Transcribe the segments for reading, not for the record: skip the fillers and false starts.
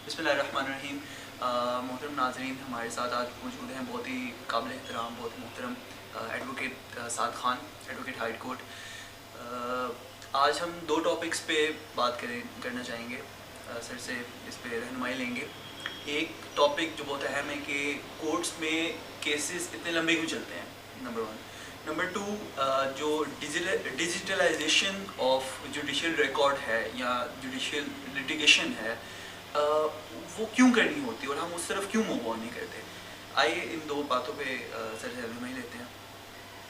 بسم اللہ الرحمن الرحیم. محترم ناظرین، ہمارے ساتھ آج موجود ہیں بہت ہی قابل احترام، بہت ہی محترم ایڈوکیٹ سعد خان، ایڈوکیٹ ہائی کورٹ. آج ہم دو ٹاپکس پہ بات کرنا چاہیں گے، سر سے اس پہ رہنمائی لیں گے. ایک ٹاپک جو بہت اہم ہے کہ کورٹس میں کیسز اتنے لمبے کیوں چلتے ہیں، نمبر 1. نمبر 2، جو ڈیجیٹلائزیشن آف جوڈیشل ریکارڈ ہے یا جوڈیشل لٹیگیشن ہے، وہ کیوں کرنی ہوتی ہے اور ہم اس طرف کیوں موو آن نہیں کرتے. آئیے ان دو باتوں پہ سر سے رہنمائی لیتے ہیں.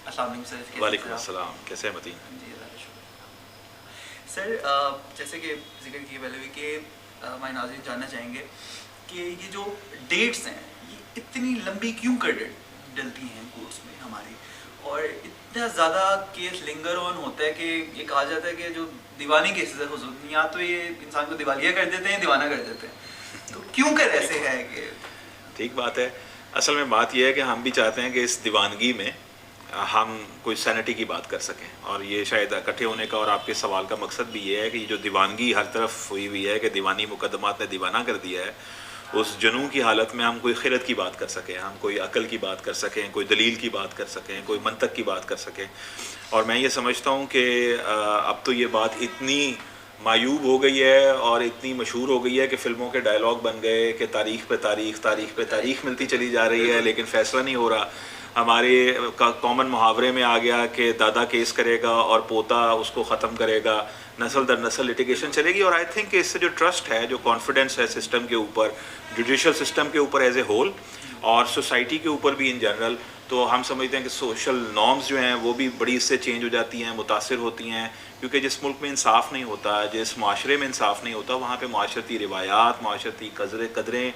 السلام علیکم سر. وعلیکم السلام، کیسے ہیں متین؟ جی اللہ کا شکر. سر جیسے کہ ذکر کیے پہلے بھی کہ ہمارے ناظرین جاننا چاہیں گے کہ یہ جو ڈیٹس ہیں یہ اتنی لمبی کیوں کر ڈلتی ہیں کورس میں ہماری، اور اتنا زیادہ کیس لنگر آن ہوتا ہے کہ یہ کہا جاتا ہے کہ جو دیوانی کیسز ہے خصوصاً، یا تو یہ انسان کو دیوالیہ کر دیتے ہیں، دیوانہ کر دیتے ہیں. تو کیوں کر ایسے ہے کہ ٹھیک بات ہے. اصل میں بات یہ ہے کہ ہم بھی چاہتے ہیں کہ اس دیوانگی میں ہم کوئی سینٹی کی بات کر سکیں، اور یہ شاید اکٹھے ہونے کا اور آپ کے سوال کا مقصد بھی یہ ہے کہ یہ جو دیوانگی ہر طرف ہوئی ہوئی ہے کہ دیوانی مقدمات نے دیوانہ کر دیا ہے، اس جنون کی حالت میں ہم کوئی خیرت کی بات کر سکیں، ہم کوئی عقل کی بات کر سکیں، کوئی دلیل کی بات کر سکیں، کوئی منطق کی بات کر سکیں. اور میں یہ سمجھتا ہوں کہ اب تو یہ بات اتنی معیوب ہو گئی ہے اور اتنی مشہور ہو گئی ہے کہ فلموں کے ڈائلاگ بن گئے کہ تاریخ پہ تاریخ، تاریخ پہ تاریخ ملتی چلی جا رہی ہے لیکن فیصلہ نہیں ہو رہا. ہمارے کامن محاورے میں آ گیا کہ دادا کیس کرے گا اور پوتا اس کو ختم کرے گا، نسل در نسل لٹیگیشن چلے گی. اور آئی تھنک کہ اس سے جو ٹرسٹ ہے، جو کانفیڈنس ہے سسٹم کے اوپر، جوڈیشل سسٹم کے اوپر ایز اے ہول اور سوسائٹی کے اوپر بھی ان جنرل، تو ہم سمجھتے ہیں کہ سوشل نارمز جو ہیں وہ بھی بڑی اس سے چینج ہو جاتی ہیں، متاثر ہوتی ہیں. کیونکہ جس ملک میں انصاف نہیں ہوتا، جس معاشرے میں انصاف نہیں ہوتا، وہاں پہ معاشرتی روایات، معاشرتی قدریں،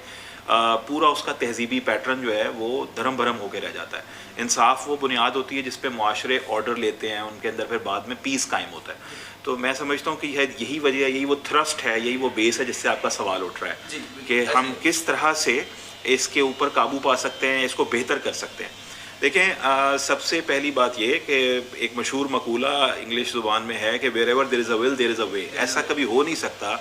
پورا اس کا تہذیبی پیٹرن جو ہے وہ دھرم بھرم ہو کے رہ جاتا ہے. انصاف وہ بنیاد ہوتی ہے جس پہ معاشرے آرڈر لیتے ہیں، ان کے اندر پھر بعد میں پیس قائم ہوتا ہے. تو میں سمجھتا ہوں کہ یہی وجہ ہے، یہی وہ تھرسٹ ہے، یہی وہ بیس ہے جس سے آپ کا سوال اٹھ رہا ہے کہ ہم کس طرح سے اس کے اوپر قابو پا سکتے ہیں، اس کو بہتر کر سکتے ہیں. دیکھیں، سب سے پہلی بات یہ کہ ایک مشہور مقولہ انگلش زبان میں ہے کہ ویر ایور دیر از اے ول دیر از اے وے. ایسا کبھی ہو نہیں سکتا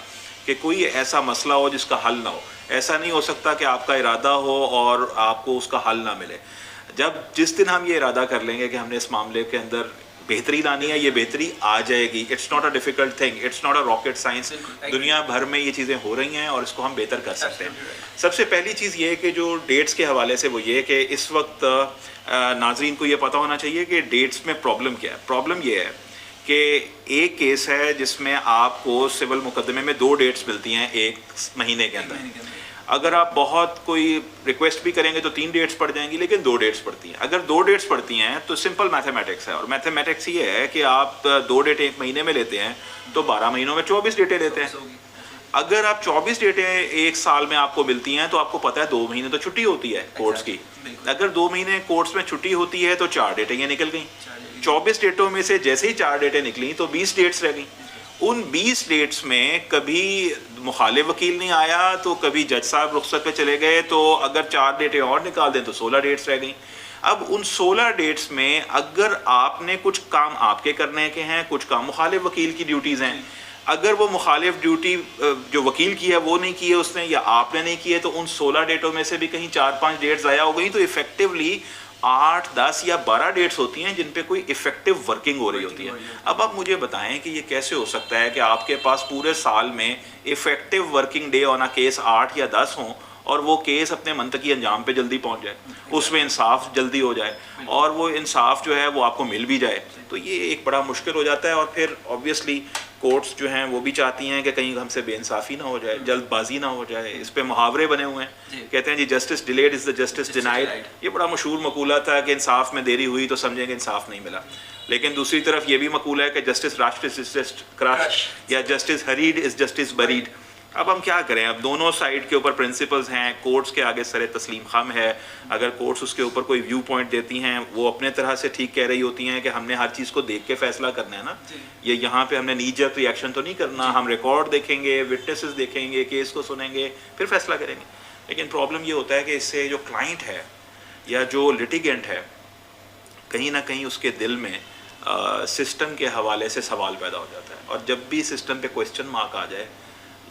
کہ کوئی ایسا مسئلہ ہو جس کا حل نہ ہو. ایسا نہیں ہو سکتا کہ آپ کا ارادہ ہو اور آپ کو اس کا حل نہ ملے. جس دن ہم یہ ارادہ کر لیں گے کہ ہم نے اس معاملے کے اندر بہتری لانی ہے، یہ بہتری آ جائے گی. It's not a difficult thing, it's not a rocket science. دنیا بھر میں یہ چیزیں ہو رہی ہیں اور اس کو ہم بہتر کر سکتے ہیں. سب سے پہلی چیز یہ ہے کہ جو ڈیٹس کے حوالے سے وہ یہ کہ اس وقت ناظرین کو یہ پتہ ہونا چاہیے کہ ڈیٹس میں پرابلم کیا ہے. پرابلم یہ ہے کہ ایک کیس ہے جس میں آپ کو سول مقدمے میں 2 ڈیٹس ملتی ہیں ایک مہینے کے اندر. اگر آپ بہت کوئی ریکویسٹ بھی کریں گے تو 3 ڈیٹس پڑ جائیں گی، لیکن 2 ڈیٹس پڑتی ہیں. اگر 2 ڈیٹس پڑتی ہیں تو سمپل میتھمیٹکس ہے، اور میتھمیٹکس یہ ہے کہ آپ 2 ڈیٹیں ایک مہینے میں لیتے ہیں تو 12 مہینوں میں 24 ڈیٹیں لیتے ہیں. اگر آپ 24 ڈیٹیں ایک سال میں آپ کو ملتی ہیں تو آپ کو پتہ ہے 2 مہینے تو چھٹی ہوتی ہے کورٹس کی. اگر 2 مہینے کورٹس میں چھٹی ہوتی ہے تو 4 ڈیٹیں یہ نکل گئیں. 24 ڈیٹوں میں سے جیسے ہی 4 ڈیٹیں نکلیں تو 20 ڈیٹس رہ گئیں. ان 20 ڈیٹس میں کبھی مخالف وکیل نہیں آیا تو کبھی جج صاحب رخصت پہ چلے گئے، تو اگر 4 ڈیٹیں اور نکال دیں تو 16 ڈیٹس رہ گئیں. اب ان 16 ڈیٹس میں اگر آپ نے کچھ کام آپ کے کرنے کے ہیں، کچھ کام مخالف وکیل کی ڈیوٹیز ہیں، اگر وہ مخالف ڈیوٹی جو وکیل کی ہے وہ نہیں کی ہے اس نے یا آپ نے نہیں کی ہے، تو ان 16 ڈیٹوں میں سے بھی کہیں 4-5 ڈیٹس ضائع ہو گئی. تو ایفیکٹیولی 8, 10 یا 12 ڈیٹس ہوتی ہیں جن پہ کوئی ایفیکٹیو ورکنگ ہو رہی ہوتی ہے. اب آپ مجھے بتائیں کہ یہ کیسے ہو سکتا ہے کہ آپ کے پاس پورے سال میں ایفیکٹیو working day on a case 8 یا 10 ہوں اور وہ کیس اپنے منطقی انجام پہ جلدی پہنچ جائے، اس میں انصاف جلدی ہو جائے اور وہ انصاف جو ہے وہ آپ کو مل بھی جائے. تو یہ ایک بڑا مشکل ہو جاتا ہے. اور پھر اوبیسلی کورٹس جو ہیں وہ بھی چاہتی ہیں کہ کہیں ہم سے بے انصافی نہ ہو جائے، جلد بازی نہ ہو جائے. اس پہ محاورے بنے ہوئے ہیں، کہتے ہیں جی justice delayed is the justice denied. یہ بڑا مشہور مقولہ تھا کہ انصاف میں دیری ہوئی تو سمجھیں کہ انصاف نہیں ملا. لیکن دوسری طرف یہ بھی مقولہ ہے کہ جسٹس راشڈ از جسٹس کرش یا جسٹس ہریڈ از جسٹس بریڈ. اب ہم کیا کریں؟ اب دونوں سائڈ کے اوپر پرنسپلز ہیں، کورٹس کے آگے سر تسلیم خم ہے. اگر کورٹس اس کے اوپر کوئی ویو پوائنٹ دیتی ہیں وہ اپنے طرح سے ٹھیک کہہ رہی ہوتی ہیں کہ ہم نے ہر چیز کو دیکھ کے فیصلہ کرنا ہے نا. یہ یہاں پہ ہم نے نی جرک ریئیکشن تو نہیں کرنا، ہم ریکارڈ دیکھیں گے، وٹنسز دیکھیں گے، کیس کو سنیں گے، پھر فیصلہ کریں گے. لیکن پرابلم یہ ہوتا ہے کہ اس سے جو کلائنٹ ہے یا جو لٹیگنٹ ہے، کہیں نہ کہیں اس کے دل میں سسٹم کے حوالے سے سوال پیدا ہو جاتا ہے. اور جب بھی سسٹم پہ کوشچن مارک آ جائے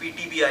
PTBI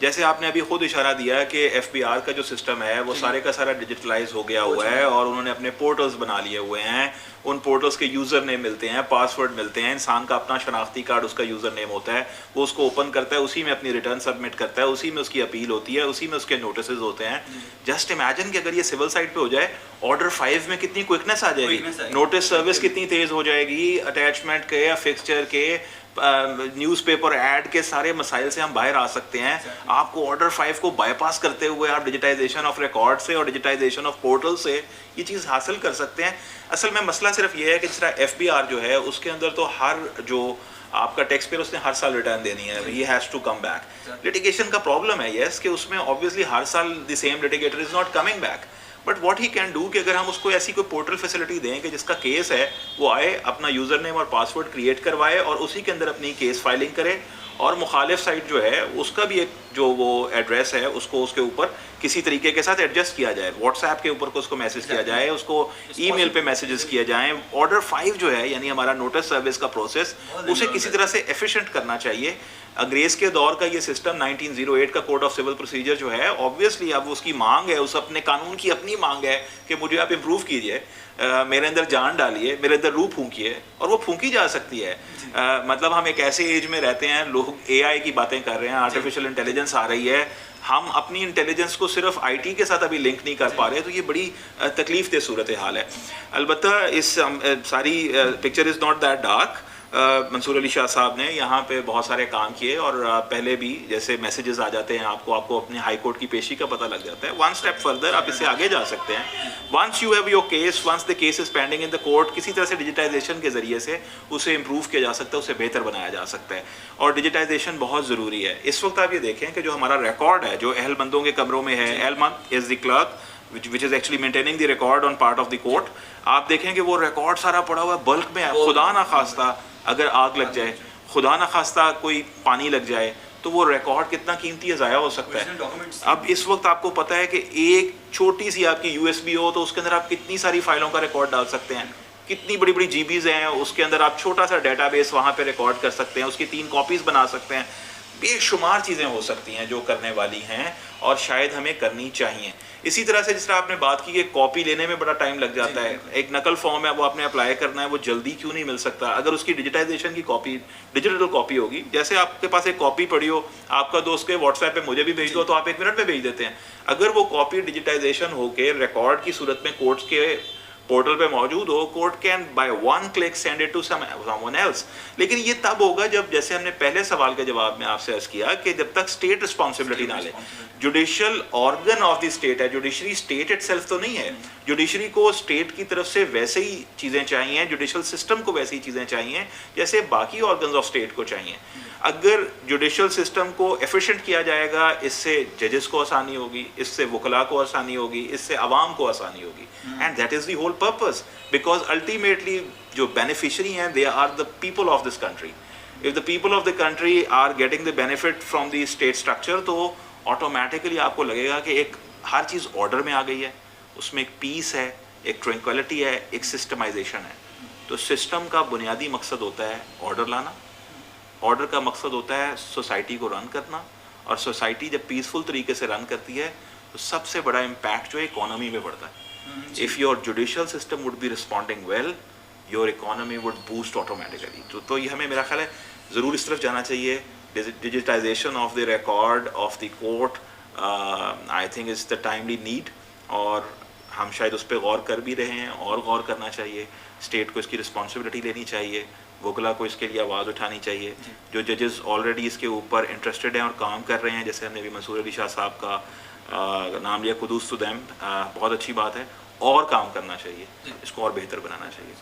جیسے آپ نے ابھی خود اشارہ دیا کہ ایف بی آر کا جو سسٹم ہے وہ سارے کا سارا ڈیجیٹلائز ہو گیا ہوا ہے اور انہوں نے اپنے پورٹلز بنا لیے ہوئے ہیں. ان پورٹلز کے یوزر نیم ملتے ہیں, پاس ورڈ ملتے ہیں, انسان کا اپنا شناختی کارڈ اس کا یوزر نیم ہوتا ہے, وہ اس کو اوپن کرتا ہے, اسی میں اپنی ریٹرن سبمٹ کرتا ہے, اسی میں اس کی اپیل ہوتی ہے, اسی میں اس کے نوٹسز ہوتے ہیں. جسٹ امیجن کہ اگر یہ سول سائٹ پہ ہو جائے, آرڈر 5 میں کتنی کوئکنیس آ جائے گی, نوٹس سروس کتنی تیز ہو جائے گی, اٹیچمنٹ کے یا فکسچر کے نیوز پیپر ایڈ کے سارے مسائل سے ہم باہر آ سکتے ہیں. آپ کو آرڈر 5 کو بائی پاس کرتے ہوئے آپ ڈیجیٹائزیشن آف ریکارڈ سے اور ڈیجیٹائزیشن آف پورٹل سے یہ چیز حاصل کر سکتے ہیں. اصل میں مسئلہ صرف یہ ہے کہ جس طرح ایف بی آر جو ہے اس کے اندر تو ہر جو آپ کا ٹیکس پیئر اس نے ہر سال ریٹرن دینی ہے, یہ has to come back. Litigation کا پرابلم ہے یس کہ اس میں obviously ہر سال the same litigator is not coming back, but what he can do کہ اگر ہم اس کو ایسی کوئی پورٹل فیسلٹی دیں کہ جس کا کیس ہے وہ آئے, اپنا یوزر نیم اور پاس ورڈ کریٹ کروائے اور اسی کے اندر اپنی کیس فائلنگ کرے, اور مخالف سائٹ جو ہے اس کا بھی ایک جو وہ ایڈریس ہے اس کو اس کے اوپر کسی طریقے کے ساتھ ایڈجسٹ کیا جائے, واٹس ایپ کے اوپر کو اس کو میسج کیا جائے, اس کو ای میل پہ میسیجز کیا جائیں. آرڈر 5 جو ہے یعنی ہمارا نوٹس سروس کا پروسیس, اسے کسی طرح سے ایفیشینٹ کرنا چاہیے. انگریز کے دور کا یہ سسٹم 1908 کا کوڈ آف سول پروسیجر جو ہے obviously اب اس کی مانگ ہے, اس اپنے قانون کی اپنی مانگ ہے کہ مجھے آپ امپروو کیجئے, میرے اندر جان ڈالیے, میرے اندر روح پھونکیے, اور وہ پھونکی جا سکتی ہے. مطلب ہم ایک ایسے ایج میں رہتے ہیں, لوگ اے آئی کی باتیں کر رہے ہیں, آرٹیفیشیل انٹیلیجنس آ رہی ہے, ہم اپنی انٹیلیجنس کو صرف آئی ٹی کے ساتھ ابھی لنک نہیں کر پا رہے, تو یہ بڑی تکلیف دہ صورتحال ہے. البتہ اس ساری picture is not that dark. Mansoor Ali Shah صاحب نے یہاں پہ بہت سارے کام کیے, اور پہلے بھی جیسے میسیجز آ جاتے ہیں آپ کو اپنے ہائی کورٹ کی پیشی کا پتہ لگ جاتا ہے. ون اسٹیپ فردر آپ اس سے آگے جا سکتے ہیں. Once you have your case, once the case is pending in the court, کسی طرح سے ڈیجیٹائزیشن کے ذریعے سے اسے امپروو کیا جا سکتا ہے, اسے بہتر بنایا جا سکتا ہے. اور ڈیجیٹائزیشن بہت ضروری ہے. اس وقت آپ یہ دیکھیں کہ جو ہمارا ریکارڈ ہے جو اہل بندوں کے کمروں میں ہے, اہل مند از دی clerk which is actually maintaining the record on part of the court, آپ دیکھیں کہ وہ ریکارڈ سارا پڑا ہوا ہے بلک میں ہے. خدا نہ خواستہ اگر آگ لگ جائے, خدا نہ خواستہ کوئی پانی لگ جائے, تو وہ ریکارڈ کتنا قیمتی ہے, ضائع ہو سکتا ہے. اب اس وقت آپ کو پتہ ہے کہ ایک چھوٹی سی آپ کی یو ایس بی ہو تو اس کے اندر آپ کتنی ساری فائلوں کا ریکارڈ ڈال سکتے ہیں, کتنی بڑی بڑی جی بیز ہیں, اس کے اندر آپ چھوٹا سا ڈیٹا بیس وہاں پہ ریکارڈ کر سکتے ہیں, اس کی 3 کاپیز بنا سکتے ہیں. بے شمار چیزیں ہو سکتی ہیں جو کرنے والی ہیں اور شاید ہمیں کرنی چاہیے. اسی طرح سے جس طرح آپ نے بات کی کہ کاپی لینے میں بڑا ٹائم لگ جاتا ہے, ایک نقل فارم ہے وہ آپ نے اپلائی کرنا ہے, وہ جلدی کیوں نہیں مل سکتا اگر اس کی ڈیجیٹائزیشن کی کاپی, ڈیجیٹل کاپی ہوگی. جیسے آپ کے پاس ایک کاپی پڑی ہو, آپ کا دوست کے واٹس ایپ پہ مجھے بھی بھیج دو تو آپ 1 منٹ میں بھیج دیتے ہیں. اگر وہ کاپی ڈیجیٹائزیشن ہو کے ریکارڈ کی صورت میں کورٹس کے پورٹل پہ موجود ہو, court can by 1 click send it to someone else. لیکن یہ تب ہوگا جب, جیسے ہم نے پہلے سوال کے جواب میں آپ سے عرض کیا کہ جب تک اسٹیٹ رسپانسبلٹی نہ لے. Judicial organ of the state ہے, جوڈیشری اسٹیٹ اٹ سیلف تو نہیں ہے. جوڈیشری کو اسٹیٹ کی طرف سے ویسے ہی چیزیں چاہیے, جوڈیشل سسٹم کو ویسے ہی چیزیں چاہیے جیسے باقی آرگنز آف اسٹیٹ کو چاہیے. اگر جوڈیشل سسٹم کو ایفیشینٹ کیا جائے گا, اس سے ججز کو آسانی ہوگی, اس سے وکلاء کو آسانی ہوگی, اس سے عوام کو آسانی ہوگی. And that is the whole purpose, because ultimately جو بینیفیشری ہیں they are the people of this country. If the people of the country are getting the benefit from the state structure, تو آٹومیٹکلی آپ کو لگے گا کہ ایک ہر چیز order میں آ گئی ہے, اس میں ایک پیس ہے, ایک ٹرینکویلٹی ہے, ایک سسٹمائزیشن ہے. تو سسٹم کا بنیادی مقصد ہوتا ہے آرڈر لانا, آرڈر کا مقصد ہوتا ہے سوسائٹی کو رن کرنا, اور سوسائٹی جب پیسفل طریقے سے رن کرتی ہے تو سب سے بڑا امپیکٹ جو ہے اکانومی میں پڑتا ہے. If your judicial system would be responding well, your economy would boost automatically. تو یہ ہمیں میرا خیال ہے ضرور اس طرف جانا چاہیے. Digitization of the record of the court, I think is the timely need, اور ہم شاید اس پہ غور کر بھی رہے ہیں اور غور کرنا چاہیے. اسٹیٹ کو اس کی رسپانسبلٹی لینی چاہیے, وکلا کو اس کے لیے آواز اٹھانی چاہیے. جو ججز آلریڈی اس کے اوپر انٹرسٹڈ ہیں اور کام کر رہے ہیں, جیسے ہم نے بھی منصور علی شاہ صاحب کا نام لیا, قدوس ٹو دیم, بہت اچھی بات ہے, اور کام کرنا چاہیے, اس کو اور بہتر بنانا چاہیے.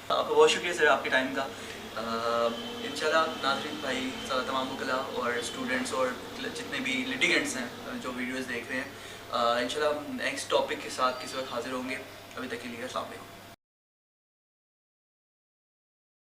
آپ کا بہت شکریہ سر آپ کے ٹائم کا. انشاءاللہ ناظرین بھائی, تمام وکلاء اور اسٹوڈنٹس اور جتنے بھی لیٹیگنٹس ہیں جو ویڈیوز دیکھ رہے ہیں, انشاءاللہ نیکسٹ ٹاپک کے ساتھ کسی وقت حاضر ہوں گے. ابھی تک کے لیے السلام علیکم.